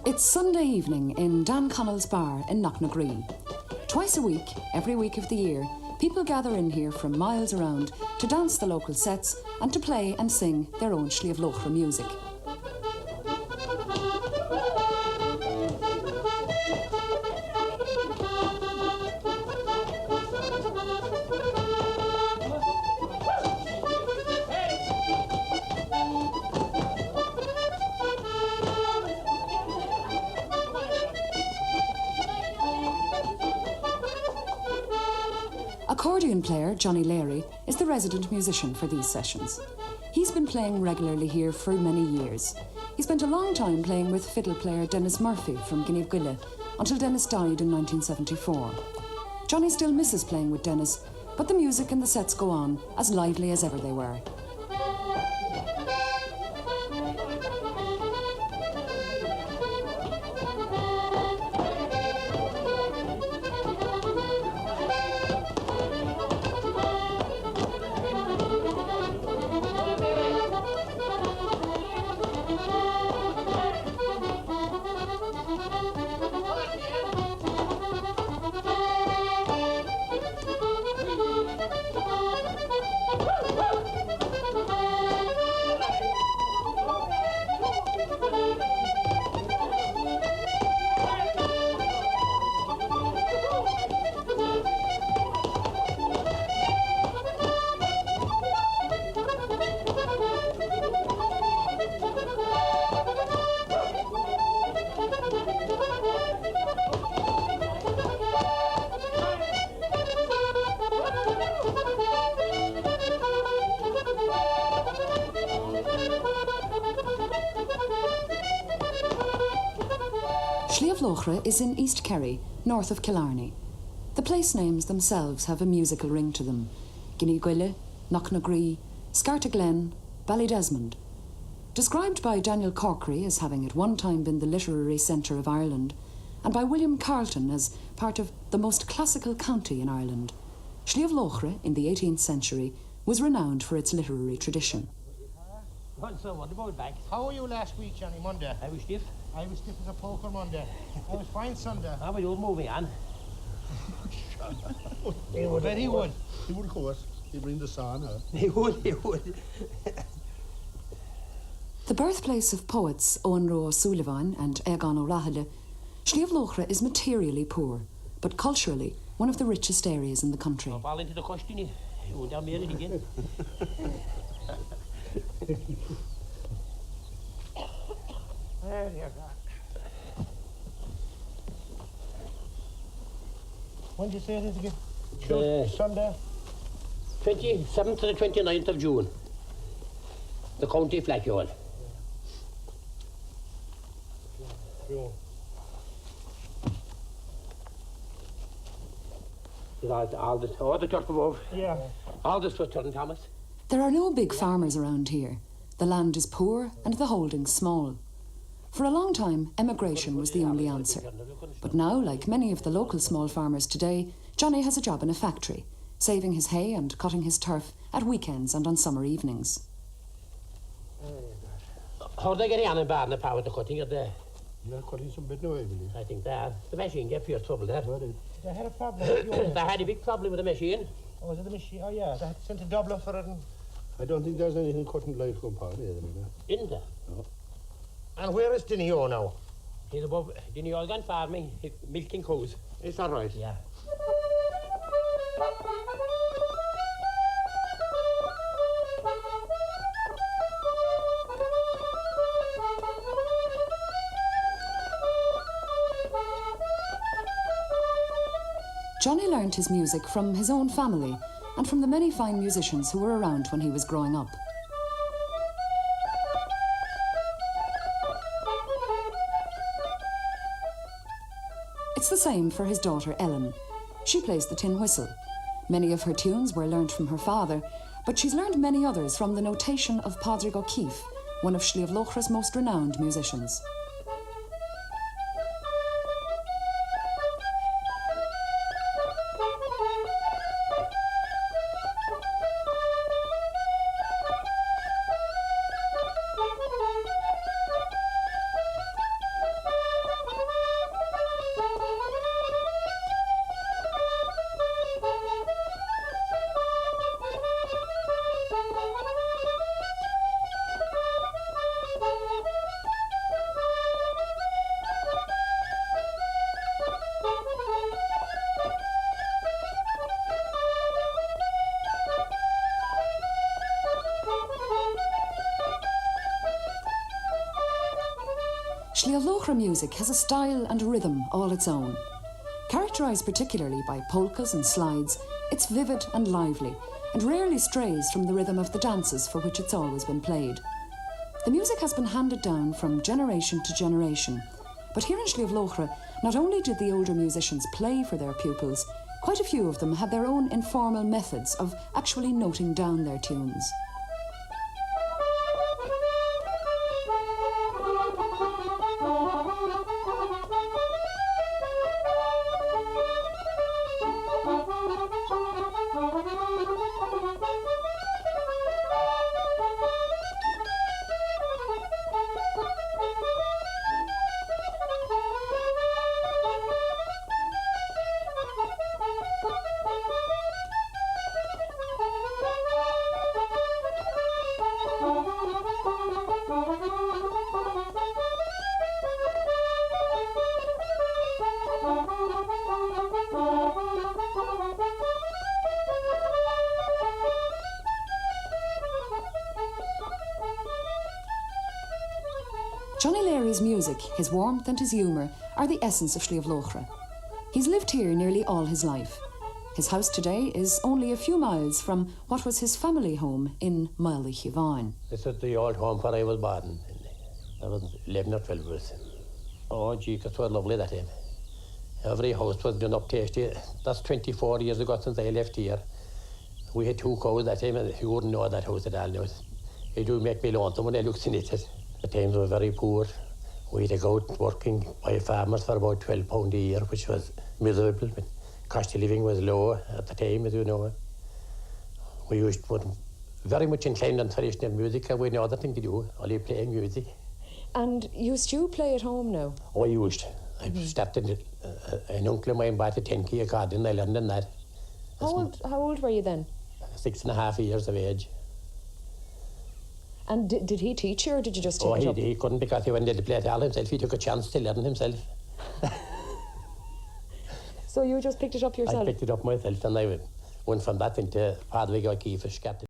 It's Sunday evening in Dan Connell's bar in Knocknagree. Twice a week, every week of the year, people gather in here from miles around to dance the local sets and to play and sing their own Sliabh Luachra music. Accordion player Johnny Leary is the resident musician for these sessions. He's been playing regularly here for many years. He spent a long time playing with fiddle player Denis Murphy from Gneeveguilla until Denis died in 1974. Johnny still misses playing with Denis, but the music and the sets go on as lively as ever they were. Sliabh Luachra is in East Kerry, north of Killarney. The place names themselves have a musical ring to them. Gneeveguilla, Knocknagree, Scartaglin, Ballydesmond. Described by Daniel Corkery as having at one time been the literary centre of Ireland, and by William Carleton as part of the most classical county in Ireland, Sliabh Luachra in the 18th century was renowned for its literary tradition. So what about back? How were you last week, Johnny? Monday? I was stiff. I was stiff as a poker Monday. I was fine Sunday. How about you moving on? He would. Bet he would. He would, of course. He'd bring the sun, huh? He would. The birthplace of poets Owen Roe O'Sullivan and Egan O'Rahilly, Sliabh Luachra is materially poor, but culturally one of the richest areas in the country. Fall into the question, you won't have me again. There you go. When did you say it is again? Sunday? 27th to the 29th of June. The county flageolet. All the church above. Yeah. All this was Turn Thomas. There are no big farmers around here. The land is poor and the holdings small. For a long time, emigration was the only answer. But now, like many of the local small farmers today, Johnny has a job in a factory, saving his hay and cutting his turf at weekends and on summer evenings. How are they getting on in bad in the power with the cutting of the... They're cutting some bit now, I believe. I think that. The machine gave fear trouble there. They had a problem. They had a big problem with the machine. Oh, was it the machine? Oh, yeah. They had sent a doubler for it. And... I don't think there's anything cutting live from power either, Isn't there? No. And where is Denis now? He's above... Denis all gone farming, milking cows. Is that right? Yeah. Johnny learned his music from his own family and from the many fine musicians who were around when he was growing up. It's the same for his daughter Ellen. She plays the tin whistle. Many of her tunes were learnt from her father, but she's learned many others from the notation of Pádraig O'Keeffe, one of Sliabh Luachra's most renowned musicians. Sliabh Luachra music has a style and rhythm all its own. Characterised particularly by polkas and slides, it's vivid and lively, and rarely strays from the rhythm of the dances for which it's always been played. The music has been handed down from generation to generation, but here in Sliabh Luachra, not only did the older musicians play for their pupils, quite a few of them had their own informal methods of actually noting down their tunes. Johnny Larry's music, his warmth and his humour are the essence of Sliabh Luachra. He's lived here nearly all his life. His house today is only a few miles from what was his family home in Ballydesmond. This is the old home where I was born. I was 11 or 12 years. Oh, gee, it was lovely that time. Every house was done up tasty. That's 24 years ago since I left here. We had 2 cows that time, and you wouldn't know that house at all now. It do make me lonesome when I look in it. The times were very poor. We had to go out working by farmers for about £12 a year, which was miserable. But cost of living was low at the time, as you know. We used to be very much inclined on traditional music, and we had no other thing to do, only playing music. And used you play at home now? Oh, I used. I started, an uncle of mine bought a 10-key accordion, I learned on that. How old were you then? 6.5 years of age. And did he teach you, or did you just take it up? He couldn't, because he wasn't able to play it all himself. He took a chance to learn himself. So you just picked it up yourself? I picked it up myself, and I went from that into Pádraig O'Keeffe, Scartaglin.